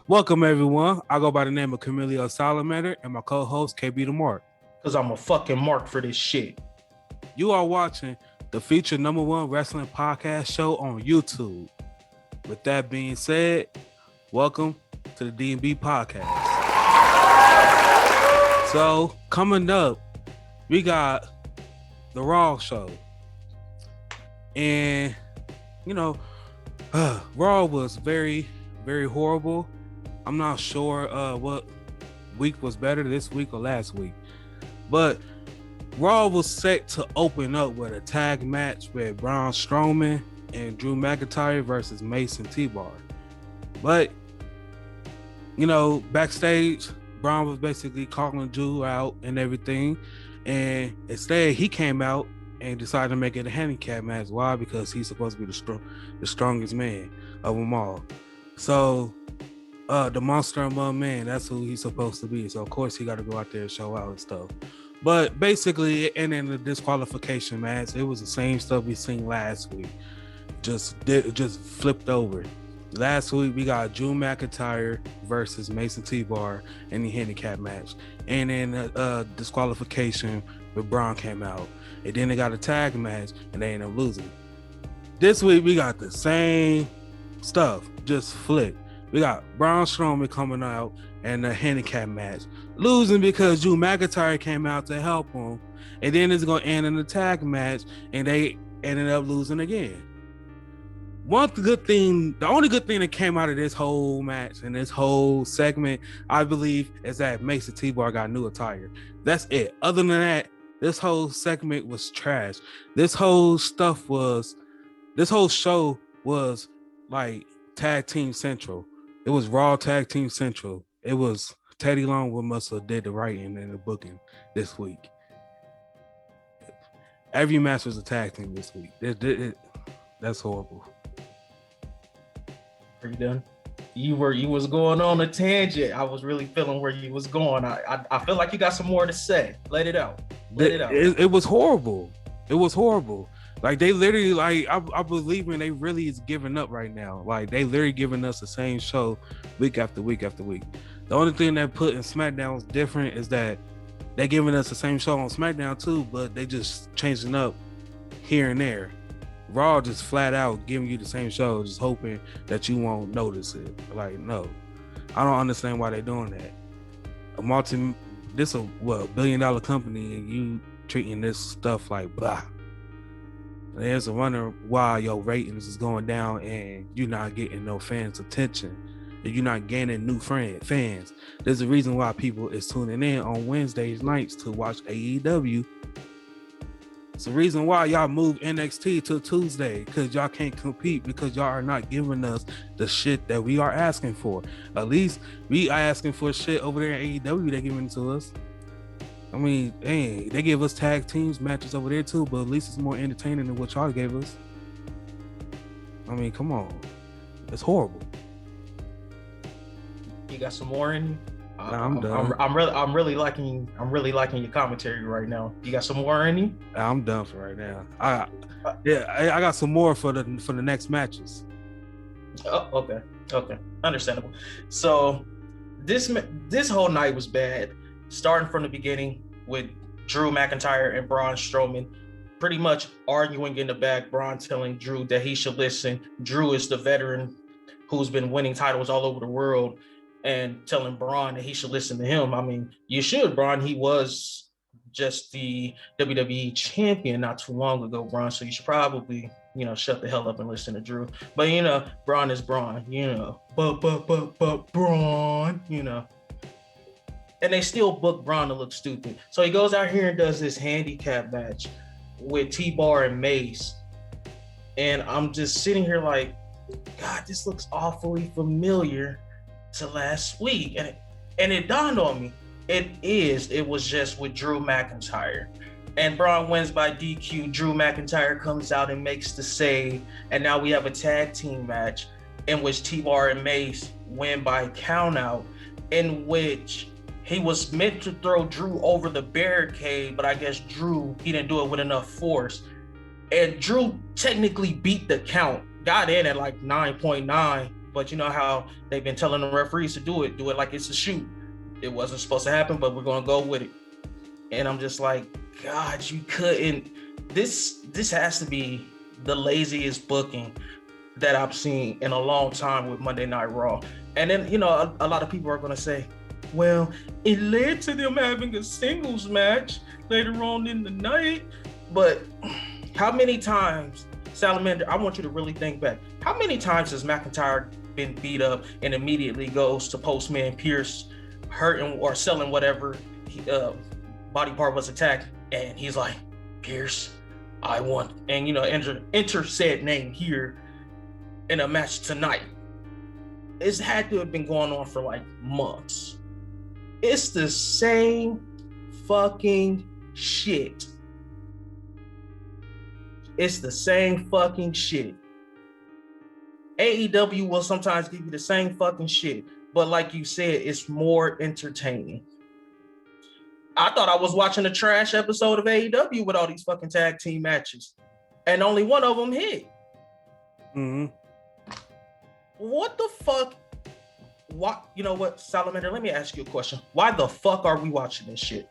Welcome, everyone. I go by the name of Carrillo Salamander and my co-host, KB the Mark. Because I'm a fucking mark for this shit. You are watching the featured #1 wrestling podcast show on YouTube. With that being said, welcome to the D&B podcast. So, coming up, we got the Raw show. And, Raw was very, very horrible. I'm not sure what week was better, this week or last week. But Raw was set to open up with a tag match with Braun Strowman and Drew McIntyre versus Mason T-Bar. But, backstage, Braun was basically calling Drew out and everything. And instead, he came out and decided to make it a handicap match. Why? Because he's supposed to be the strongest man of them all. So, the Monster Among Men, that's who he's supposed to be. So, of course, he got to go out there and show out and stuff. But basically, and in the disqualification match, it was the same stuff we seen last week. Just flipped over. Last week, we got Drew McIntyre versus Mason T-Bar in the handicap match. And then disqualification with Braun came out. And then they got a tag match, and they ended up losing. This week, we got the same stuff, just flipped. We got Braun Strowman coming out in a handicap match, losing because Drew McIntyre came out to help him, and then it's going to end in a tag match, and they ended up losing again. The only good thing that came out of this whole match and this whole segment, I believe, is that Mason T-Bar got new attire. That's it. Other than that, this whole segment was trash. This whole show was like Tag Team Central. It was Raw Tag Team Central. It was Teddy Longwood must have did the writing and the booking this week. Every match was a tag team this week. That's horrible. Are you done? You was going on a tangent. I was really feeling where you was going. I feel like you got some more to say. Let it out. It was horrible. It was horrible. Like they literally, I believe they really is giving up right now. Like they literally giving us the same show week after week after week. The only thing that put in SmackDown was different is that they giving us the same show on SmackDown too, but they just changing up here and there. Raw just flat out giving you the same show, just hoping that you won't notice it. Like, no, I don't understand why they're doing that. This a $1 billion company, and you treating this stuff like blah. There's a wonder why your ratings is going down and you're not getting no fans' attention. And you're not gaining new fans. There's a reason why people is tuning in on Wednesdays nights to watch AEW. It's the reason why y'all move NXT to Tuesday, because y'all can't compete, because y'all are not giving us the shit that we are asking for. At least we are asking for shit over there at AEW. They're giving it to us. I mean, hey, they give us tag teams matches over there too, but at least it's more entertaining than what y'all gave us. I mean, come on, it's horrible. You got some more in you? I'm done. I'm really liking your commentary right now. You got some more in you? I'm done for right now. I got some more for the next matches. Oh, okay, understandable. So this whole night was bad. Starting from the beginning with Drew McIntyre and Braun Strowman pretty much arguing in the back, Braun telling Drew that he should listen. Drew is the veteran who's been winning titles all over the world and telling Braun that he should listen to him. I mean, you should, Braun. He was just the WWE champion not too long ago, Braun, so you should probably, shut the hell up and listen to Drew. But, Braun is Braun, but Braun, And they still book Braun to look stupid. So he goes out here and does this handicap match with T-Bar and Mace. And I'm just sitting here like, God, this looks awfully familiar to last week. And it dawned on me. It was just with Drew McIntyre. And Braun wins by DQ. Drew McIntyre comes out and makes the save. And now we have a tag team match in which T-Bar and Mace win by countout, in which he was meant to throw Drew over the barricade, but I guess he didn't do it with enough force. And Drew technically beat the count, got in at like 9.9, but you know how they've been telling the referees to do it like it's a shoot. It wasn't supposed to happen, but we're gonna go with it. And I'm just like, God, you couldn't. This has to be the laziest booking that I've seen in a long time with Monday Night Raw. And then, you know, a lot of people are gonna say, well, it led to them having a singles match later on in the night. But how many times, Salamander, I want you to really think back. How many times has McIntyre been beat up and immediately goes to Postman Pierce hurting or selling whatever body part was attacked, and he's like, Pierce, I want, and you know, enter said name here in a match tonight. It's had to have been going on for like months. It's the same fucking shit. It's the same fucking shit. AEW will sometimes give you the same fucking shit, but like you said, it's more entertaining. I thought I was watching a trash episode of AEW with all these fucking tag team matches, and only one of them hit. Mm-hmm. What the fuck? What? You know what, Salamander? Let me ask you a question. Why the fuck are we watching this shit?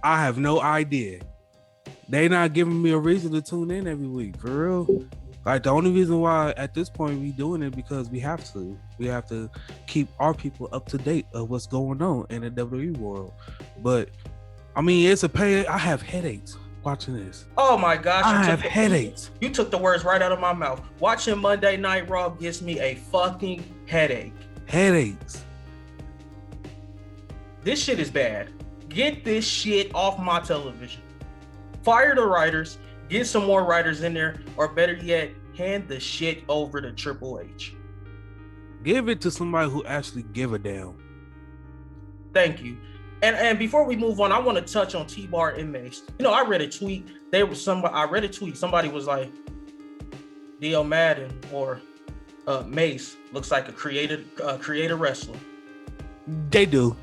I have no idea. They not giving me a reason to tune in every week, for real. Like, the only reason why at this point we doing it because we have to. We have to keep our people up to date of what's going on in the WWE world. But I mean, it's a pain. I have headaches watching this. Oh my gosh! I have headaches. You took the words right out of my mouth. Watching Monday Night Raw gives me a fucking headache. Headaches. This shit is bad. Get this shit off my television. Fire the writers. Get some more writers in there, or better yet, hand the shit over to Triple H. Give it to somebody who actually give a damn. Thank you. And before we move on, I want to touch on T-Bar and Mace. You know, I read a tweet. Somebody was like, D.L. Madden or Mace looks like a creator wrestler. They do.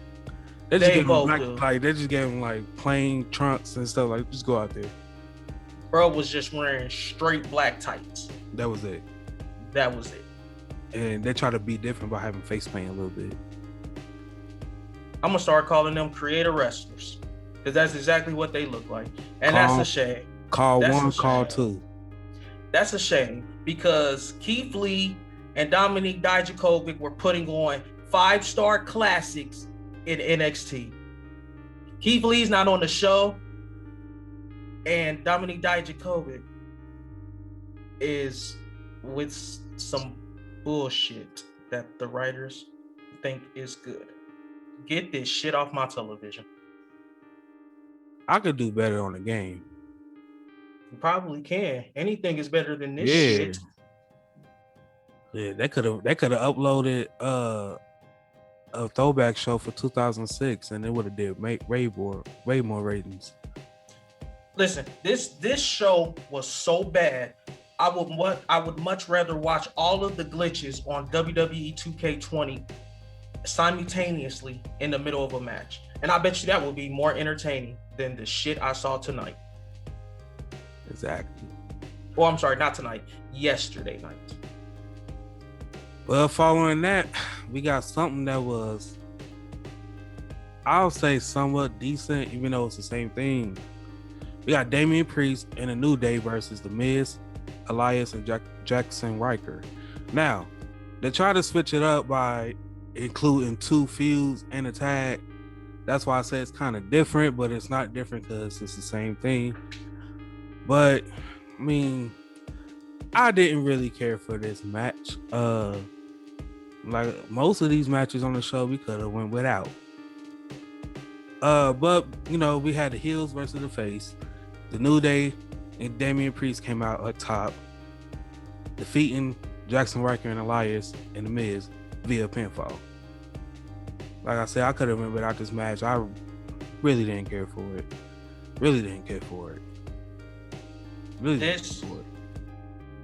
They both do. Like, they just gave him like plain trunks and stuff. Like, just go out there. Bro was just wearing straight black tights. That was it. And they try to be different by having face paint a little bit. I'm gonna start calling them creator wrestlers, because that's exactly what they look like, and that's a shame. Call one, call two. That's a shame, because Keith Lee and Dominique Dijakovic were putting on 5-star classics in NXT. Keith Lee's not on the show, and Dominique Dijakovic is with some bullshit that the writers think is good. Get this shit off my television. I could do better on the game. You probably can. Anything is better than this shit. Yeah, they could have uploaded a throwback show for 2006, and it would have did way more ratings. Listen, this show was so bad. I would much rather watch all of the glitches on WWE 2K20 simultaneously in the middle of a match, and I bet you that would be more entertaining than the shit I saw tonight. Exactly. Well, I'm sorry, not tonight. Yesterday night. Well, following that, we got something that was, I'll say, somewhat decent, even though it's the same thing. We got Damien Priest and A New Day versus The Miz, Elias, and Jackson Riker. Now, they try to switch it up by including 2 feuds and a tag. That's why I say it's kind of different, but it's not different because it's the same thing. But, I mean, I didn't really care for this match. Like most of these matches on the show, we could have went without. But, you know, we had the heels versus the face. The New Day and Damien Priest came out up top, defeating Jackson Riker and Elias and The Miz via pinfall. Like I said, I could have went without this match. I really didn't care for it.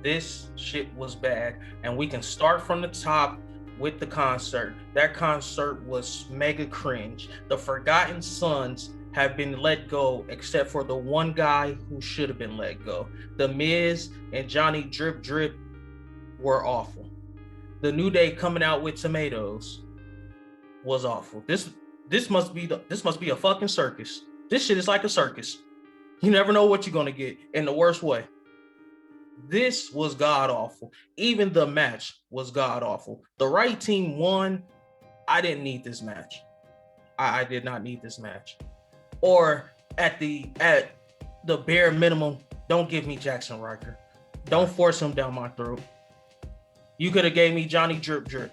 This shit was bad, and we can start from the top with the concert. That concert was mega cringe. The Forgotten Sons have been let go, except for the one guy who should have been let go. The Miz and Johnny Drip Drip were awful. The New Day coming out with tomatoes was awful. This must be a fucking circus. This shit is like a circus. You never know what you're gonna get in the worst way. This was god awful. Even the match was god awful. The right team won. I didn't need this match. I did not need this match. Or at the bare minimum, don't give me Jackson Riker. Don't force him down my throat. You could have gave me Johnny Drip Drip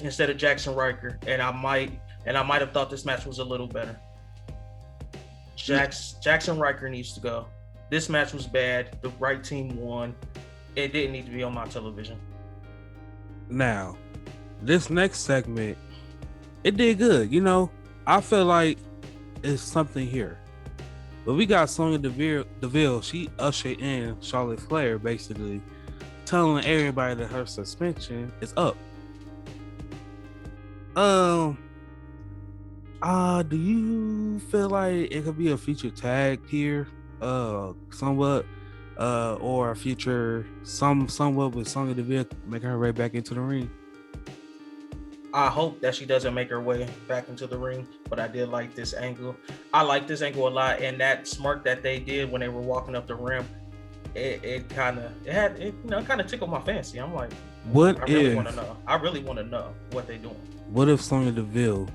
instead of Jackson Riker, and I might have thought this match was a little better. Jackson Riker needs to go. This match was bad. The right team won. It didn't need to be on my television. Now, this next segment, it did good. You know, I feel like it's something here. But we got Sonya Deville. She ushered in Charlotte Flair, basically telling everybody that her suspension is up. Do you feel like it could be a future tag here? Somewhat, or a future somewhat with Sonya Deville making her way back into the ring? I hope that she doesn't make her way back into the ring, but I did like this angle. I like this angle a lot, and that smirk that they did when they were walking up the ramp, it kind of tickled my fancy. I'm like, I really want to know what they're doing. What if Sonya Deville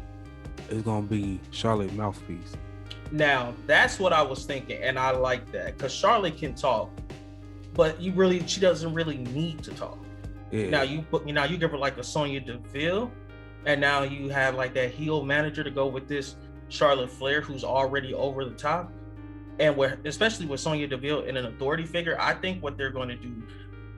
is gonna be Charlotte mouthpiece? Now that's what I was thinking, and I like that because Charlotte can talk, but she doesn't really need to talk. Yeah. Now you give her like a Sonya Deville, and now you have like that heel manager to go with this Charlotte Flair, who's already over the top, and especially with Sonya Deville in an authority figure, I think what they're going to do,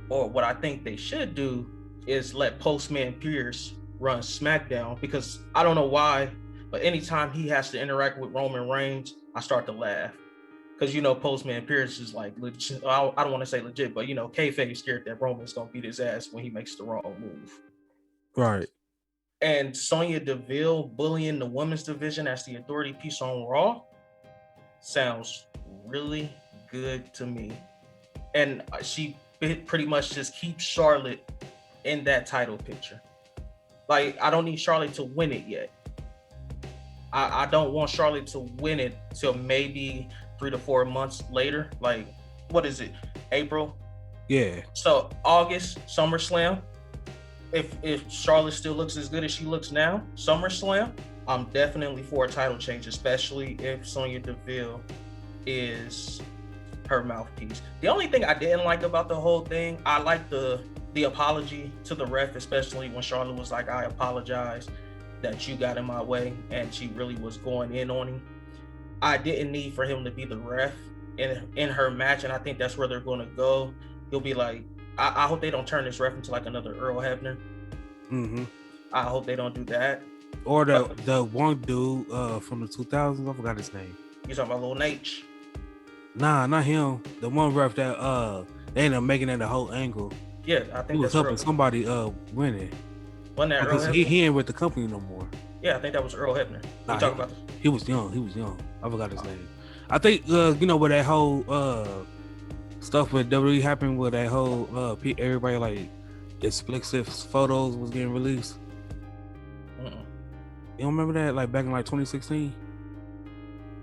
or what I think they should do, is let Postman Pierce run SmackDown, because I don't know why, but anytime he has to interact with Roman Reigns, I start to laugh. Because, Postman Pierce is like, legit, I don't want to say legit, but, kayfabe scared that Roman's going to beat his ass when he makes the wrong move. Right. And Sonya Deville bullying the women's division as the authority piece on Raw sounds really good to me. And she pretty much just keeps Charlotte in that title picture. Like, I don't need Charlotte to win it yet. I don't want Charlotte to win it till maybe 3 to 4 months later. Like, what is it? April? Yeah. So August, SummerSlam. If Charlotte still looks as good as she looks now, SummerSlam, I'm definitely for a title change, especially if Sonya Deville is her mouthpiece. The only thing I didn't like about the whole thing, I like the apology to the ref, especially when Charlotte was like, I apologize that you got in my way, and she really was going in on him. I didn't need for him to be the ref in her match, and I think that's where they're going to go. He'll be like, I hope they don't turn this ref into like another Earl Hebner. Mm-hmm. I hope they don't do that. Or the one dude from the 2000s, I forgot his name. You talking about Lil H? Nah, not him. The one ref that they ended up making it the whole angle. Yeah, I think he was helping somebody winning. Wasn't that Earl Hebner? He ain't with the company no more. Yeah, I think that was Earl Hebner. Nah, he was young. I forgot his name. I think with that whole stuff with WWE happened, with that whole everybody like explicit photos was getting released. You don't remember that, like back in like 2016?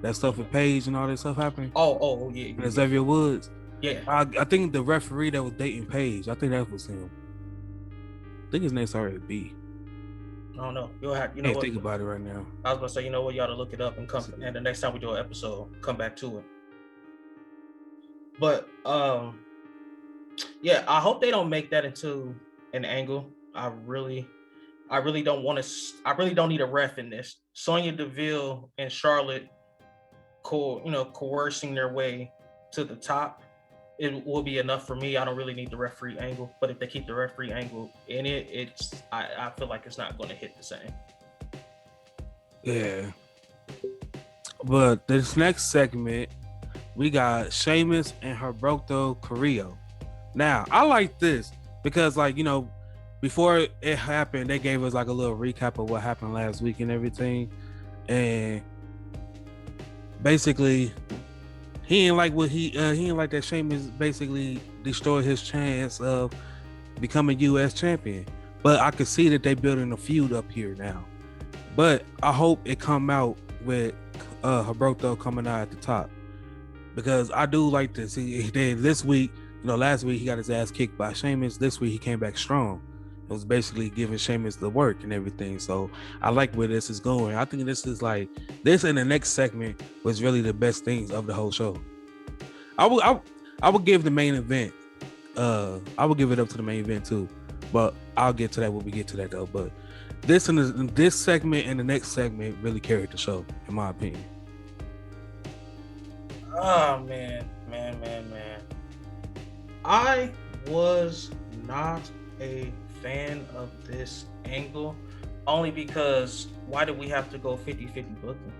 That stuff with Paige and all that stuff happened. Oh yeah. And Xavier Woods. Yeah. I think the referee that was dating Paige, I think that was him. I think his name started with B. I don't know. You'll have, can't think about it right now. I was gonna say, you ought to look it up and come, and the next time we do an episode, come back to it. But yeah, I hope they don't make that into an angle. I really don't want to. I really don't need a ref in this. Sonya Deville and Charlotte, coercing their way to the top, it will be enough for me. I don't really need the referee angle. But if they keep the referee angle in it, I feel like it's not going to hit the same. Yeah. But this next segment, we got Sheamus and Humberto Carrillo. Now, I like this because, before it happened, they gave us like a little recap of what happened last week and everything. And basically, he ain't like that Sheamus basically destroyed his chance of become a U.S. champion. But I can see that they building a feud up here now. But I hope it come out with Humberto coming out at the top, because I do like this. He did this week. Last week he got his ass kicked by Sheamus. This week he came back strong. It was basically giving Sheamus the work and everything. So I like where this is going. I think this is like this, and the next segment was really the best things of the whole show. I would give the main event. I would give it up to the main event too, but I'll get to that when we get to that though. But this segment and the next segment really carried the show, in my opinion. Oh man. I was not a fan of this angle, only because why do we have to go 50-50 booking?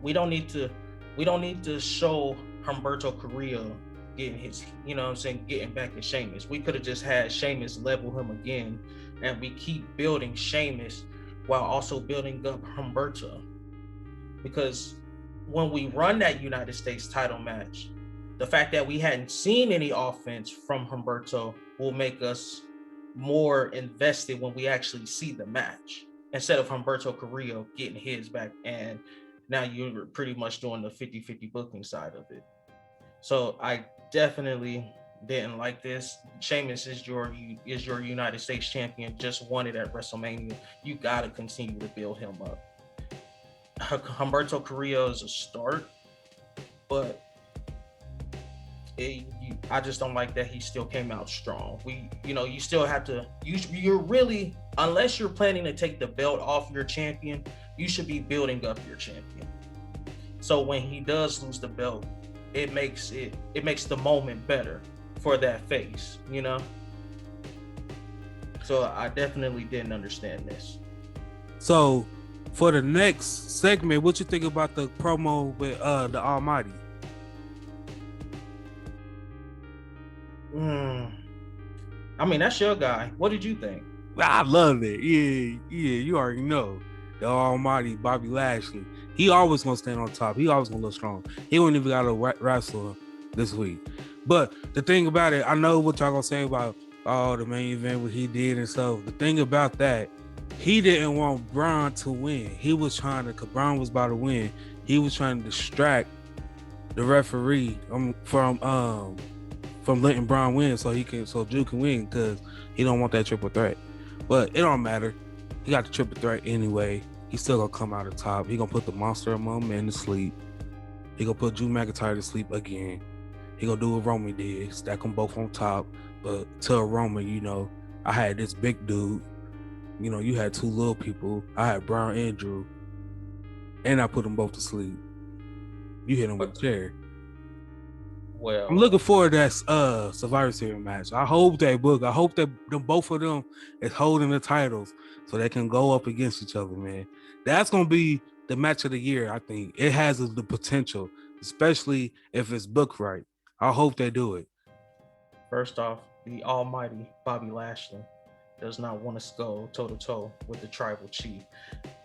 We don't need to show Humberto Carrillo getting his, getting back at Sheamus. We could have just had Sheamus level him again, and we keep building Sheamus while also building up Humberto. Because when we run that United States title match, the fact that we hadn't seen any offense from Humberto will make us more invested when we actually see the match, instead of Humberto Carrillo getting his back, and now you're pretty much doing the 50-50 booking side of it. So I definitely didn't like this. Sheamus is your United States champion, just won it at WrestleMania. You got to continue to build him up. Humberto Carrillo is a start, but I just don't like that he still came out strong. You still have to. You're really, unless you're planning to take the belt off your champion, you should be building up your champion. So when he does lose the belt, it makes the moment better for that face, So I definitely didn't understand this. So for the next segment, what you think about the promo with the Almighty? I mean, that's your guy. What did you think? I love it. Yeah, you already know. The Almighty Bobby Lashley. He always gonna stand on top. He always gonna look strong. He wouldn't even got to wrestle this week. But the thing about it, I know what y'all gonna say about the main event, what he did and stuff. The thing about that, he didn't want Braun to win. He was trying to, because Braun was about to win. He was trying to distract the referee from letting Braun win, so Drew can win, because he don't want that triple threat. But it don't matter. He got the triple threat anyway. He's still gonna come out of top. He gonna put the monster among men to sleep. He gonna put Drew McIntyre to sleep again. He gonna do what Roman did, stack them both on top. But tell Roman, I had this big dude. You had two little people. I had Braun and Drew, and I put them both to sleep. You hit him with a chair. Well, I'm looking forward to that Survivor Series match. I hope that both of them is holding the titles so they can go up against each other, man. That's gonna be the match of the year. I think it has the potential, especially if it's booked right. I hope they do it. First off, the almighty Bobby Lashley does not want to go toe to toe with the tribal chief.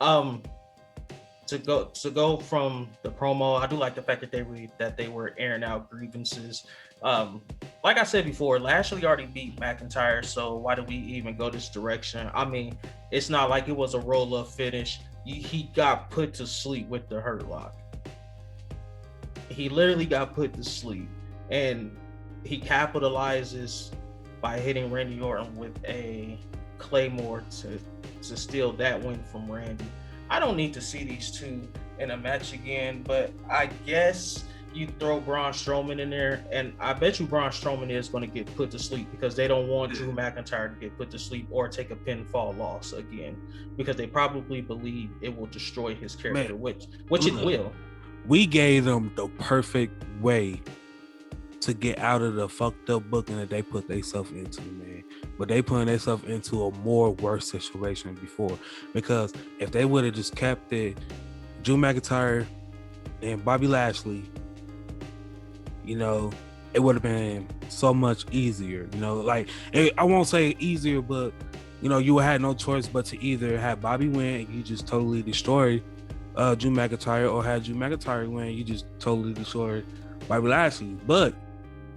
To go from the promo, I do like the fact that they were airing out grievances. Like I said before, Lashley already beat McIntyre, so why do we even go this direction? I mean, it's not like it was a roll-up finish. He got put to sleep with the Hurt Lock. He literally got put to sleep, and he capitalizes by hitting Randy Orton with a Claymore to steal that win from Randy. I don't need to see these two in a match again, but I guess you throw Braun Strowman in there, and I bet you Braun Strowman is going to get put to sleep because they don't want Drew McIntyre to get put to sleep or take a pinfall loss again, because they probably believe it will destroy his character, which it will. We gave them the perfect way to get out of the fucked up booking that they put themselves into, man. But they putting themselves into a more worse situation before, because if they would have just kept it Drew McIntyre and Bobby Lashley, it would have been so much easier. I won't say easier, but you had no choice but to either have Bobby win and you just totally destroy Drew McIntyre, or have Drew McIntyre win, you just totally destroy Bobby Lashley. But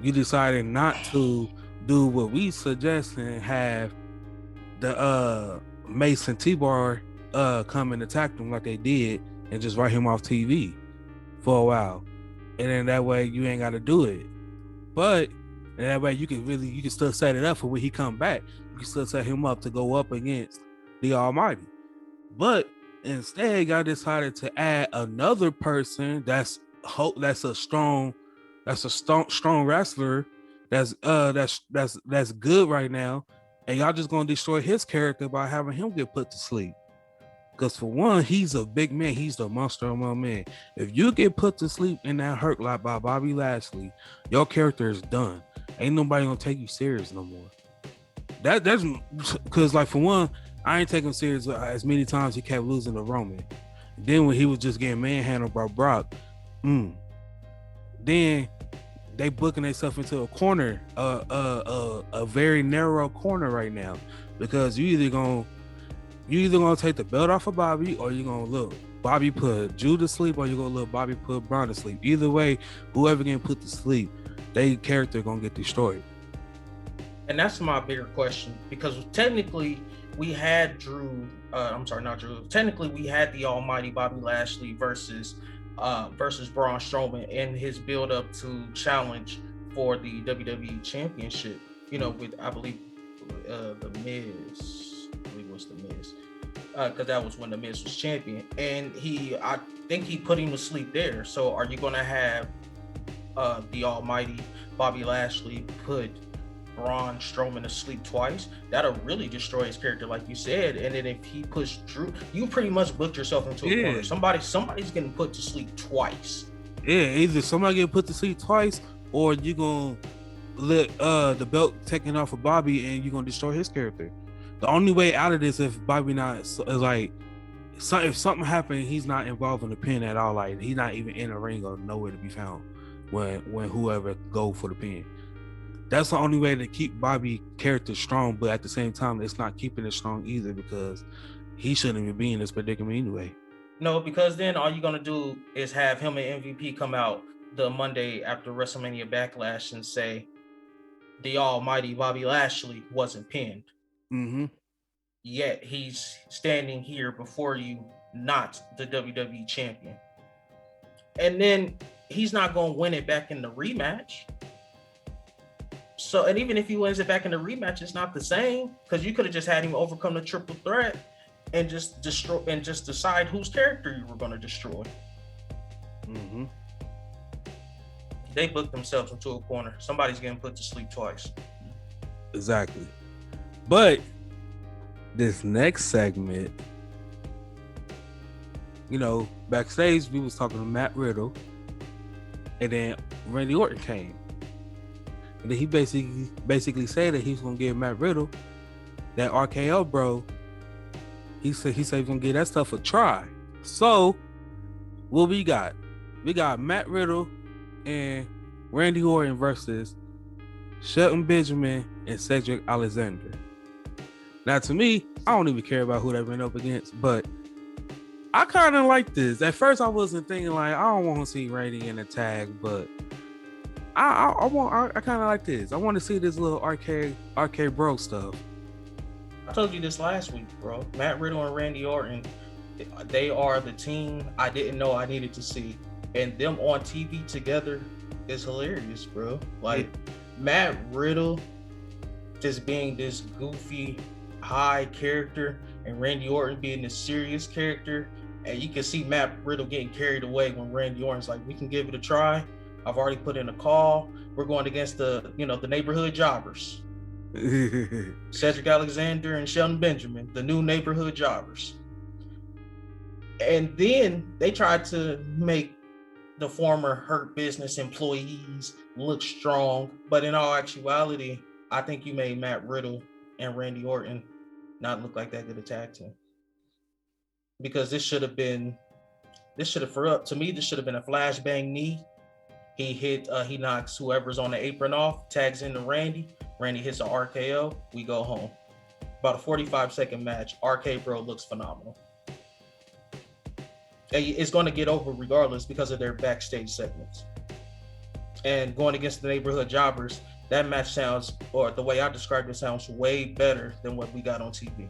you decided not to do what we suggest and have the Mason T-Bar come and attack them like they did and just write him off TV for a while. And then that way you ain't got to do it. But and that way you can still set it up for when he come back. You can still set him up to go up against the Almighty. But instead, y'all decided to add another person that's a strong wrestler that's good right now, and y'all just gonna destroy his character by having him get put to sleep. Because for one, he's a big man. He's the monster among men. If you get put to sleep in that hurt lot by Bobby Lashley, your character is done. Ain't nobody gonna take you serious no more. That's because, like, for one, I ain't taking him serious as many times he kept losing to Roman. Then when he was just getting manhandled by Brock, then they booking themselves into a corner, a very narrow corner right now, because you either gonna take the belt off of Bobby, or you gonna look Bobby put Drew to sleep, or you gonna look Bobby put Braun to sleep. Either way, whoever getting put to sleep, they character gonna get destroyed. And that's my bigger question, because technically we had technically we had the Almighty Bobby Lashley versus Braun Strowman in his build up to challenge for the WWE Championship, with, I believe, the Miz. I believe it was the Miz, because that was when the Miz was champion, and I think he put him to sleep there. So are you going to have the Almighty Bobby Lashley put Braun Strowman to sleep twice? That'll really destroy his character, like you said. And then if he pushed Drew, you pretty much booked yourself into a corner. Somebody's getting put to sleep twice. Yeah, either somebody getting put to sleep twice, or you gonna let the belt taken off of Bobby and you're gonna destroy his character. The only way out of this, if Bobby if something happened, he's not involved in the pin at all. Like, he's not even in a ring or nowhere to be found when whoever go for the pin. That's the only way to keep Bobby character strong, but at the same time, it's not keeping it strong either, because he shouldn't even be in this predicament anyway. No, because then all you're going to do is have him and MVP come out the Monday after WrestleMania Backlash and say the Almighty Bobby Lashley wasn't pinned. Mm-hmm. Yet he's standing here before you, not the WWE champion. And then he's not going to win it back in the rematch. So, and even if he wins it back in the rematch, it's not the same, because you could have just had him overcome the triple threat and just destroy and just decide whose character you were going to destroy. Mm-hmm. They booked themselves into a corner. Somebody's getting put to sleep twice. Exactly. But this next segment, backstage we was talking to Matt Riddle, and then Randy Orton came. And then he basically said that he's gonna give Matt Riddle that RKO, bro. He said he's gonna give that stuff a try. So what we got? We got Matt Riddle and Randy Orton versus Shelton Benjamin and Cedric Alexander. Now, to me, I don't even care about who they went up against, but I kind of like this. At first, I wasn't thinking like I don't want to see Randy in a tag, but I kind of like this. I want to see this little arcade bro stuff. I told you this last week, bro. Matt Riddle and Randy Orton, they are the team I didn't know I needed to see, and them on TV together is hilarious, bro. Like, Matt Riddle just being this goofy high character, and Randy Orton being this serious character, and you can see Matt Riddle getting carried away when Randy Orton's like, "We can give it a try. I've already put in a call. We're going against the neighborhood jobbers." Cedric Alexander and Shelton Benjamin, the new neighborhood jobbers. And then they tried to make the former Hurt Business employees look strong, but in all actuality, I think you made Matt Riddle and Randy Orton not look like that good a tag team. Because this should have been a flashbang knee. He knocks whoever's on the apron off, tags into Randy. Randy hits an RKO. We go home. About a 45-second match. RK Bro looks phenomenal. And it's going to get over regardless because of their backstage segments. And going against the neighborhood jobbers, that match sounds, or the way I described it, sounds way better than what we got on TV.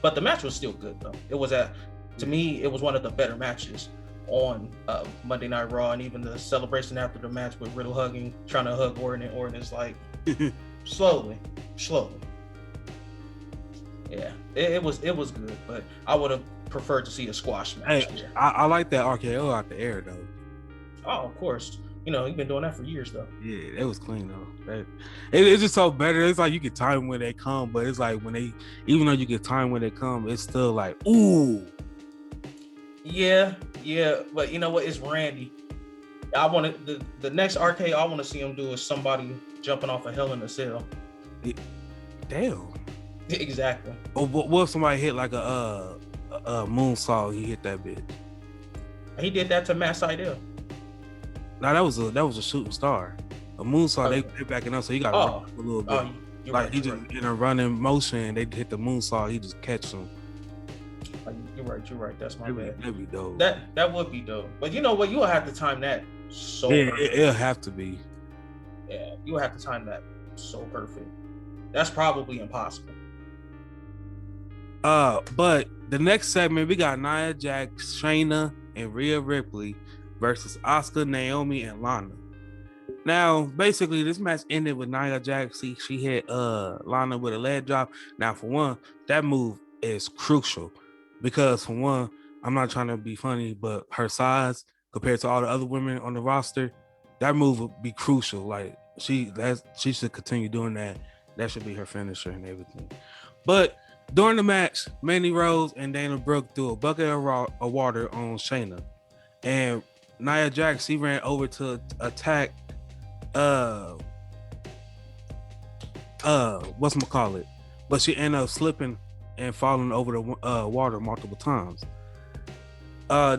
But the match was still good though. To me, it was one of the better matches on Monday Night Raw, and even the celebration after the match with Riddle trying to hug Orton, and Orton is like, slowly. Yeah, it was good, but I would have preferred to see a squash match. Hey, I like that RKO out the air though. Oh, of course. He's been doing that for years though. Yeah, it was clean though. It's just so better. It's like you can time when they come, but it's like even though you can time when they come, it's still like, ooh. Yeah, but you know what? It's Randy. I want the next RKO I want to see him do is somebody jumping off a Hell in a Cell. Damn. Exactly. Or what if somebody hit like a moonsault? He hit that bitch. He did that to Matt Sydal. Now that was a shooting star. A moonsault, they backing up, so he got a little bit. Like right, he just in a running motion, they hit the moonsault, he just catch him. You're right. That's my bad. That'd be dope. That would be dope. But you know what? You will have to time that so perfect. It'll have to be. Yeah, you will have to time that so perfect. That's probably impossible. But the next segment, we got Nia Jax, Shayna, and Rhea Ripley versus Asuka, Naomi, and Lana. Now, basically, this match ended with Nia Jax. She hit Lana with a leg drop. Now, for one, that move is crucial because, for one, I'm not trying to be funny, but her size compared to all the other women on the roster, that move would be crucial. Like she should continue doing that. That should be her finisher and everything. But during the match, Mandy Rose and Dana Brooke threw a bucket of water on Shayna, and Nia Jax, she ran over to attack whatchamacallit, but she ended up slipping and falling over the water multiple times.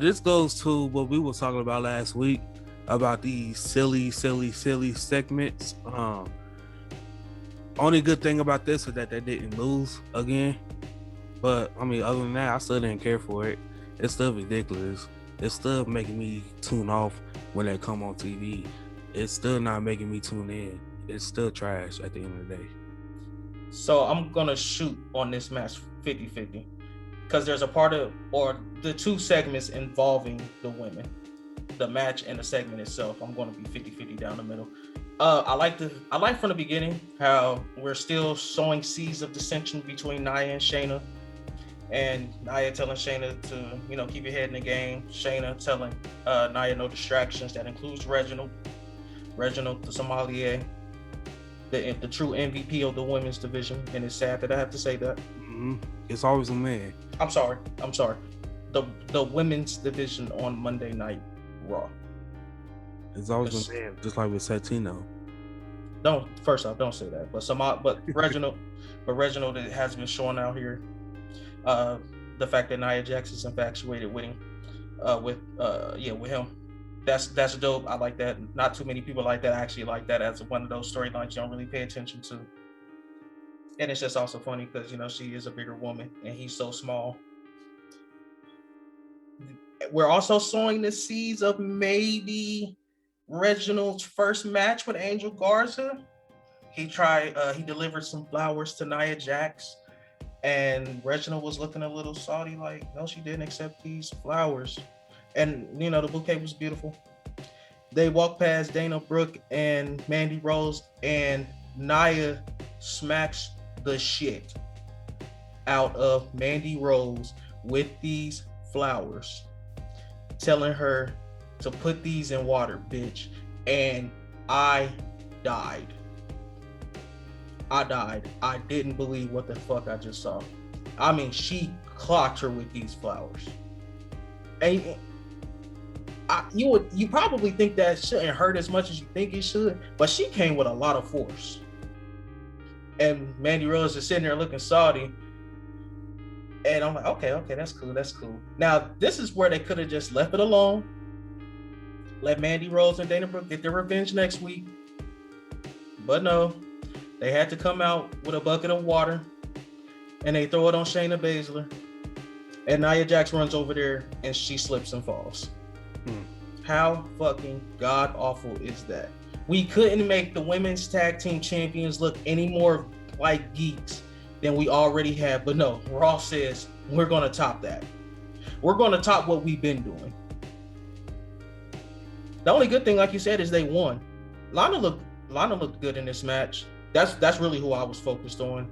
This goes to what we were talking about last week about these silly segments. Only good thing about this is that they didn't lose again. But I mean, other than that, I still didn't care for it. It's still ridiculous. It's still making me tune off when they come on TV. It's still not making me tune in. It's still trash at the end of the day. So I'm gonna shoot on this match 50-50 because there's a part of, or the two segments involving the women, the match and the segment itself. I'm gonna be 50-50 down the middle. I like from the beginning how we're still sowing seeds of dissension between Nia and Shayna, and Nia telling Shayna to keep your head in the game. Shayna telling Nia no distractions. That includes Reginald the sommelier, the true MVP of the women's division, and it's sad that I have to say that. Mm-hmm. It's always a man. I'm sorry. The women's division on Monday Night Raw. It's always a man, just like with Santino. First off, don't say that. But Reginald, it has been shown out here. The fact that Nia Jax is infatuated with him, with him. That's dope. I like that. Not too many people like that. I actually like that as one of those storylines you don't really pay attention to. And it's just also funny because she is a bigger woman and he's so small. We're also sowing the seeds of maybe Reginald's first match with Angel Garza. He delivered some flowers to Nia Jax, and Reginald was looking a little salty, like, no, she didn't accept these flowers. And the bouquet was beautiful. They walked past Dana Brooke and Mandy Rose, and Nia smacks the shit out of Mandy Rose with these flowers, telling her to put these in water, bitch. And I died. I didn't believe what the fuck I just saw. I mean, she clocked her with these flowers. And you probably think that shouldn't hurt as much as you think it should, but she came with a lot of force. And Mandy Rose is sitting there looking salty. And I'm like, okay, that's cool. Now, this is where they could have just left it alone. Let Mandy Rose and Dana Brooke get their revenge next week. But no, they had to come out with a bucket of water and they throw it on Shayna Baszler. And Nia Jax runs over there and she slips and falls. How fucking god awful is that? We couldn't make the women's tag team champions look any more like geeks than we already have. But no, Raw says we're going to top that. We're going to top what we've been doing. The only good thing, like you said, is they won. Lana looked good in this match. That's really who I was focused on,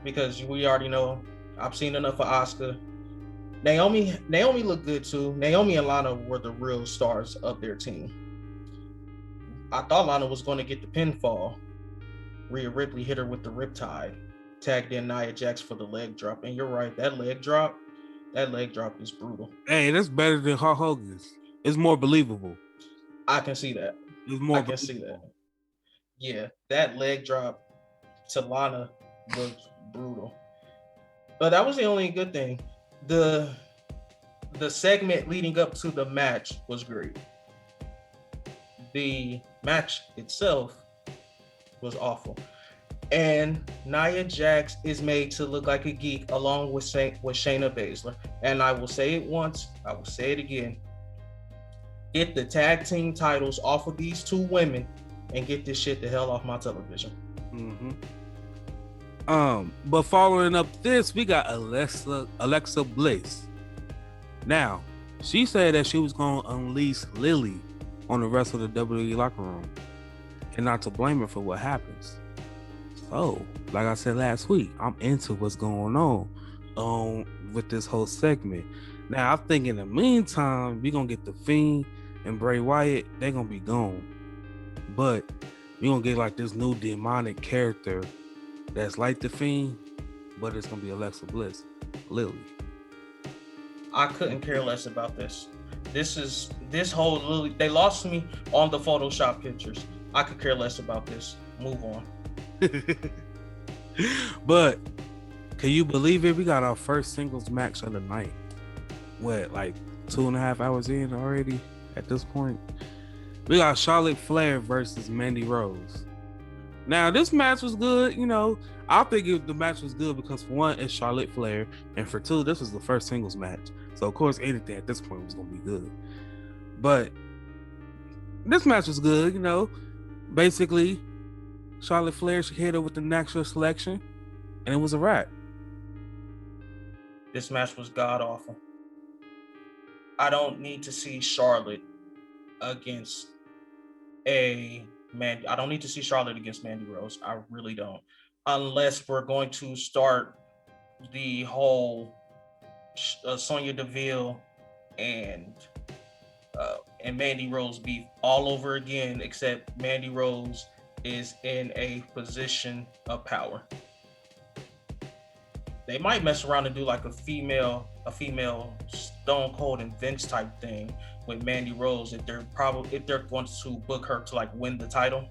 because we already know I've seen enough of Asuka. Naomi looked good too. Naomi and Lana were the real stars of their team. I thought Lana was going to get the pinfall. Rhea Ripley hit her with the riptide, tagged in Nia Jax for the leg drop. And you're right, that leg drop is brutal. Hey, that's better than Hulk Hogan's. It's more believable. I can see that. I can see that. Yeah, that leg drop to Lana looked brutal. But that was the only good thing. The segment leading up to the match was great. The match itself was awful. And Nia Jax is made to look like a geek along with Shayna Baszler. And I will say it once, I will say it again. Get the tag team titles off of these two women and get this shit the hell off my television. Mm-hmm. But following up this, we got Alexa Bliss. Now, she said that she was going to unleash Lily on the rest of the WWE locker room, and not to blame her for what happens. So, like I said last week, I'm into what's going on with this whole segment. Now, I think in the meantime, we're going to get The Fiend and Bray Wyatt. They're going to be gone. But we're going to get like this new demonic character that's like The Fiend, but it's going to be Alexa Bliss, Lily. I couldn't care less about this. This whole Lily, they lost me on the Photoshop pictures. I could care less about this. Move on. But can you believe it? We got our first singles match of the night. What, like 2.5 hours in already at this point? We got Charlotte Flair versus Mandy Rose. Now, this match was good. You know, I think the match was good because, for one, it's Charlotte Flair. And for two, this was the first singles match. So, of course, anything at this point was going to be good. But this match was good, you know. Basically, Charlotte Flair, she hit her with the natural selection, and it was a wrap. This match was god-awful. I don't need to see Charlotte against I don't need to see Charlotte against Mandy Rose. I really don't. Unless we're going to start the whole Sonya Deville and Mandy Rose beef all over again, except Mandy Rose is in a position of power. They might mess around and do like a female Stone Cold and Vince type thing with Mandy Rose if they're going to book her to like win the title.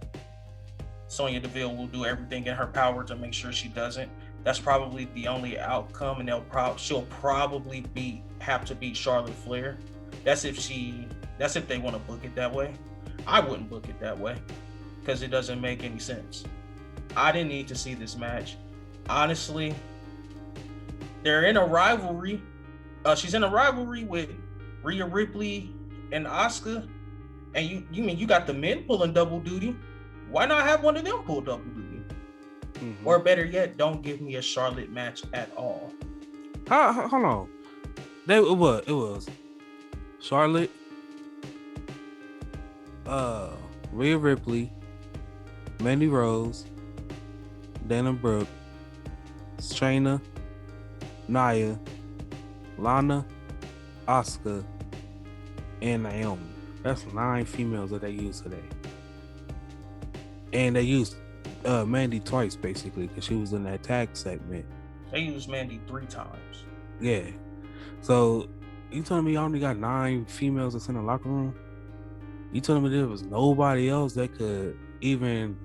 Sonya Deville will do everything in her power to make sure she doesn't. That's probably the only outcome, and she'll probably have to beat Charlotte Flair. That's if they want to book it that way. I wouldn't book it that way because it doesn't make any sense. I didn't need to see this match. Honestly, they're in a rivalry. She's in a rivalry with Rhea Ripley and Asuka, and you mean you got the men pulling double duty? Why not have one of them pull double duty? Mm-hmm. Or better yet, don't give me a Charlotte match at all. Hold on. It was Charlotte, Rhea Ripley, Mandy Rose, Dana Brooke, Shayna, Nia, Lana, Asuka, and Naomi. That's 9 females that they used today. And they used Mandy twice, basically, because she was in that tag segment. They used Mandy 3 times. Yeah. So, you telling me you only got 9 females that's in the locker room? You telling me there was nobody else that could even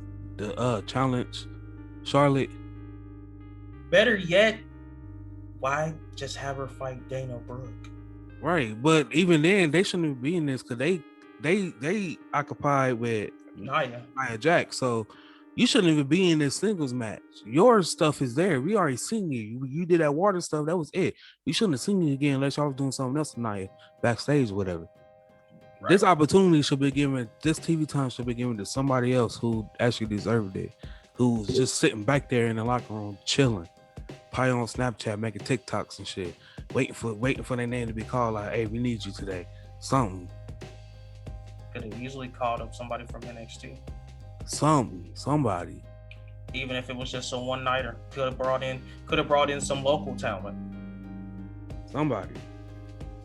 challenge Charlotte? Better yet, why just have her fight Dana Brooke? Right, but even then, they shouldn't be in this because they occupied with Nia Jax. So you shouldn't even be in this singles match. Your stuff is there. We already seen you. You did that water stuff. That was it. You shouldn't have seen you again unless y'all was doing something else tonight, backstage, whatever. This opportunity should be given. This TV time should be given to somebody else who actually deserved it. Who's just sitting back there in the locker room chilling, probably on Snapchat making TikToks and shit, waiting for their name to be called. Like, hey, we need you today. Something. Could have easily called up somebody from NXT. Somebody. Even if it was just a one nighter, could have brought in some local talent.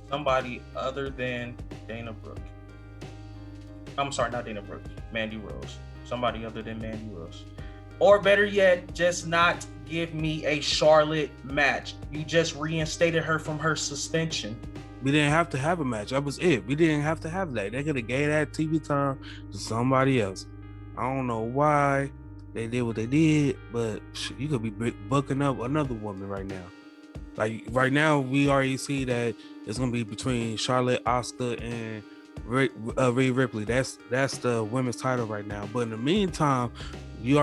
Somebody other than Dana Brooke. I'm sorry, not Dana Brooke. Mandy Rose. Somebody other than Mandy Rose. Or better yet, just not give me a Charlotte match. You just reinstated her from her suspension. We didn't have to have a match. That was it. We didn't have to have that. They could have gave that TV time to somebody else. I don't know why they did what they did, but you could be booking up another woman right now. Like right now, we already see that it's gonna be between Charlotte, Asuka, and Rhea Ripley. That's the women's title right now. But in the meantime, you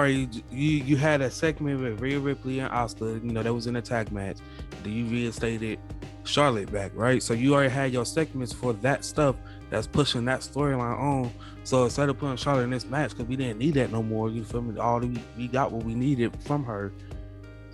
had a segment with Rhea Ripley and Asuka. You know, that was an attack match. Then you reinstated Charlotte back, right? So you already had your segments for that stuff that's pushing that storyline on. So instead of putting Charlotte in this match, because we didn't need that no more, you feel me? We got what we needed from her.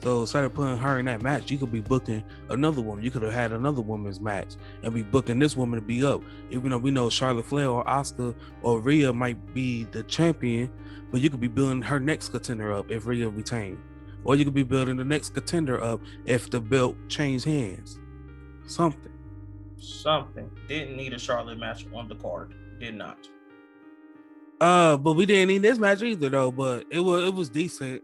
So instead of putting her in that match, you could be booking another woman. You could have had another woman's match and be booking this woman to be up. Even though we know Charlotte Flair or Asuka or Rhea might be the champion, but you could be building her next contender up if Rhea retained. Or you could be building the next contender up if the belt changed hands. Something. Didn't need a Charlotte match on the card. Did not. But we didn't need this match either though. But it was decent.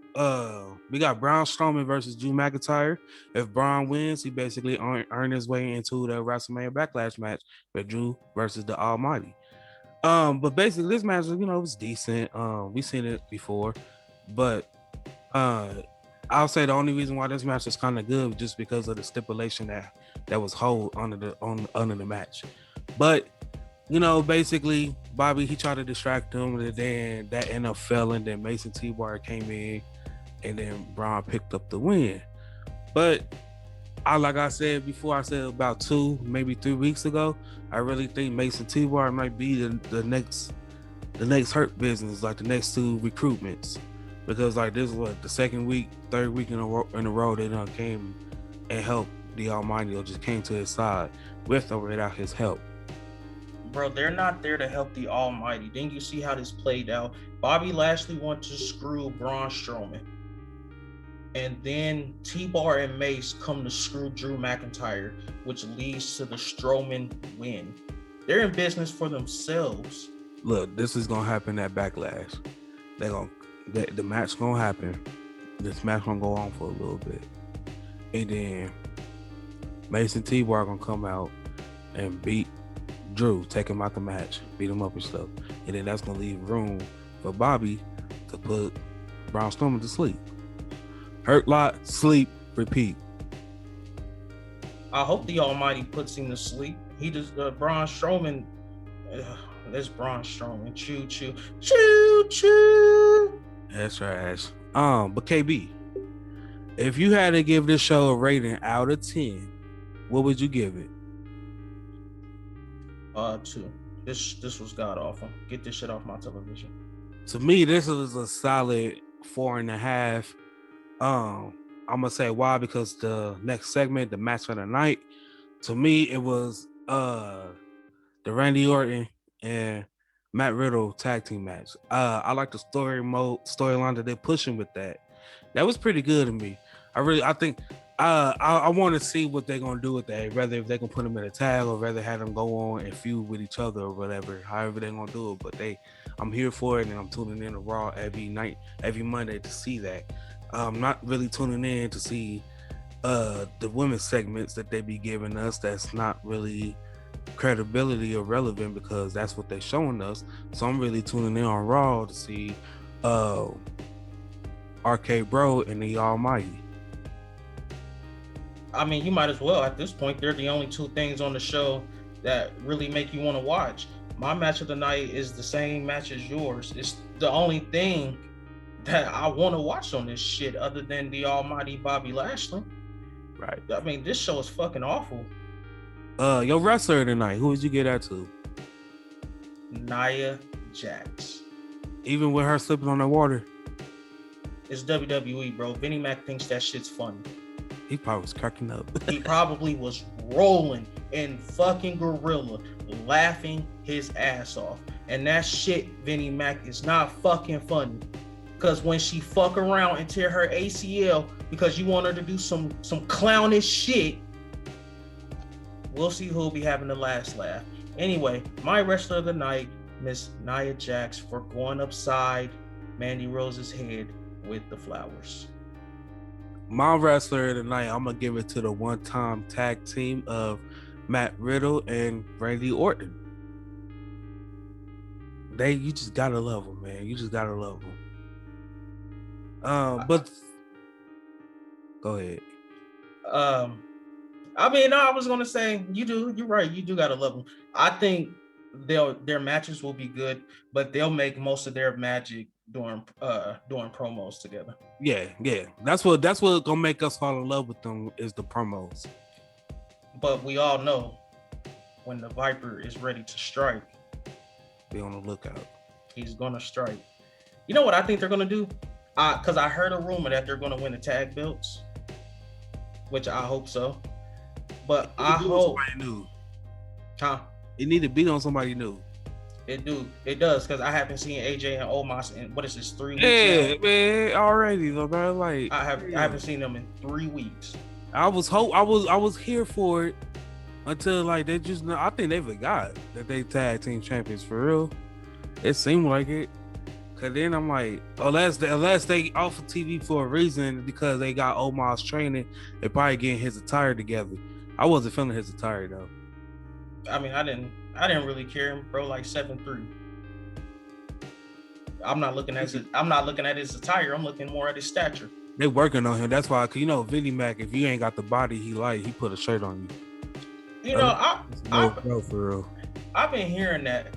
We got Braun Strowman versus Drew McIntyre. If Braun wins, he basically earned his way into the WrestleMania Backlash match with Drew versus the Almighty. But basically this match, you know, was decent. We've seen it before, but I'll say the only reason why this match is kind of good was just because of the stipulation that was hold under the match. But you know, basically Bobby, he tried to distract him, and then that ended up failing. Then Mason T-Bar came in, and then Braun picked up the win. But like I said before, I said about 2, maybe 3 weeks ago, I really think Mason T-Bar might be the next Hurt Business, like the next 2 recruitments. Because like this was the second week, third week in a row they done came and helped the Almighty, or just came to his side with or without his help. Bro, they're not there to help the Almighty. Didn't you see how this played out? Bobby Lashley wanted to screw Braun Strowman. And then T-Bar and Mace come to screw Drew McIntyre, which leads to the Strowman win. They're in business for themselves. Look, this is gonna happen at Backlash. The match gonna happen. This match gonna go on for a little bit, and then Mason T-Bar gonna come out and beat Drew, take him out the match, beat him up and stuff, and then that's gonna leave room for Bobby to put Braun Strowman to sleep. Hurt lot, sleep, repeat. I hope the Almighty puts him to sleep. He just Braun Strowman. This Braun Strowman, choo choo, choo choo. That's trash. But KB, if you had to give this show a rating out of 10, what would you give it? 2. This was god awful. Get this shit off my television. To me, this was a solid 4.5. I'm gonna say why, because the next segment, the match of the night, to me it was the Randy Orton and Matt Riddle tag team match. I like the storyline that they're pushing with that. That was pretty good to me. I think I want to see what they're gonna do with that. Whether if they can put them in a tag, or rather have them go on and feud with each other, or whatever. However they're gonna do it, but I'm here for it, and I'm tuning in to Raw every night, every Monday to see that. I'm not really tuning in to see the women's segments that they be giving us. That's not really credibility or relevant, because that's what they're showing us. So I'm really tuning in on Raw to see RK Bro and the Almighty. I mean, you might as well. At this point, they're the only 2 things on the show that really make you want to watch. My match of the night is the same match as yours. It's the only thing that I want to watch on this shit, other than the Almighty Bobby Lashley. Right. I mean, this show is fucking awful. Your wrestler tonight, who would you get that to? Nia Jax. Even with her slipping on the water. It's WWE, bro. Vinnie Mac thinks that shit's funny. He probably was cracking up. He probably was rolling in fucking gorilla, laughing his ass off. And that shit, Vinnie Mac, is not fucking funny. Because when she fuck around and tear her ACL because you want her to do some clownish shit, we'll see who'll be having the last laugh. Anyway, my wrestler of the night, Miss Nia Jax, for going upside Mandy Rose's head with the flowers. My wrestler of the night, I'm going to give it to the one-time tag team of Matt Riddle and Randy Orton. You just got to love them, man. You just got to love them. But go ahead. I mean, no, I was gonna say you're right. You do gotta love them. I think their matches will be good, but they'll make most of their magic during promos together. Yeah. That's what gonna make us fall in love with them is the promos. But we all know when the Viper is ready to strike, be on the lookout. He's gonna strike. You know what I think they're gonna do? Because I heard a rumor that they're gonna win the tag belts, which I hope so. But I hope somebody new. Huh? It need to beat on somebody new. It does, because I haven't seen AJ and Omos in what is this 3 weeks? Yeah, now? man, already though, man. Like I haven't seen them in 3 weeks. I was here for it until like they just I think they forgot that they tag team champions for real. It seemed like it. Cause then I'm like, unless they off of TV for a reason because they got Omos training, they probably getting his attire together. I wasn't feeling his attire though. I mean, I didn't really care, bro. Like 7'3". I'm not looking at his attire. I'm looking more at his stature. They working on him. That's why, cause you know, Vinnie Mac, if you ain't got the body he put a shirt on you. You know, for real. I've been hearing that.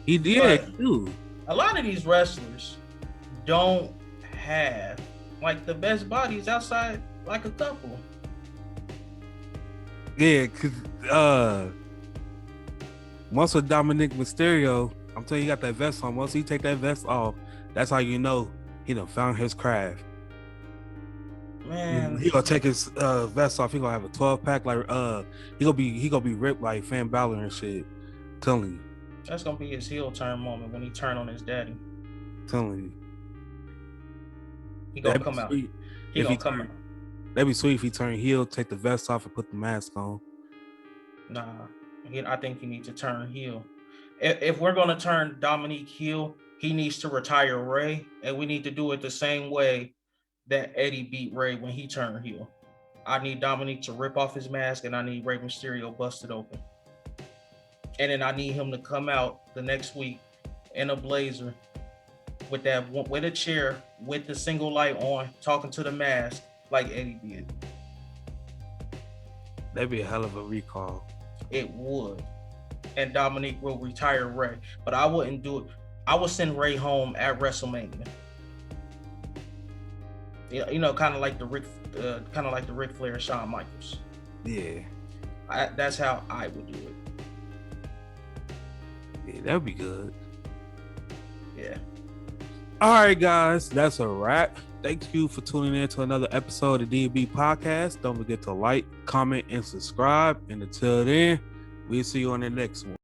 He did too. A lot of these wrestlers don't have like the best bodies outside like a couple. Yeah, cause once with Dominic Mysterio, I'm telling you, he got that vest on. Once he take that vest off, that's how you know he done found his craft. Man, he gonna take his vest off. He gonna have a 12-pack like he gonna be ripped like Finn Balor and shit. I'm telling you. That's gonna be his heel turn moment when he turn on his daddy. I'm telling you. He gonna come out. He gonna come out. That'd be sweet if he turned heel, take the vest off, and put the mask on. Nah, I think he needs to turn heel. If we're gonna turn Dominique heel, he needs to retire Ray, and we need to do it the same way that Eddie beat Ray when he turned heel. I need Dominique to rip off his mask, and I need Rey Mysterio busted open. And then I need him to come out the next week in a blazer with a chair with the single light on, talking to the mask like Eddie did. That'd be a hell of a recall. It would. And Dominique will retire Ray, but I wouldn't do it. I would send Ray home at WrestleMania. You know, kind of like the Ric Flair, Shawn Michaels. Yeah. That's how I would do it. Yeah, that would be good. Yeah. All right, guys, that's a wrap. Thank you for tuning in to another episode of DB Podcast. Don't forget to like, comment, and subscribe. And until then, we'll see you on the next one.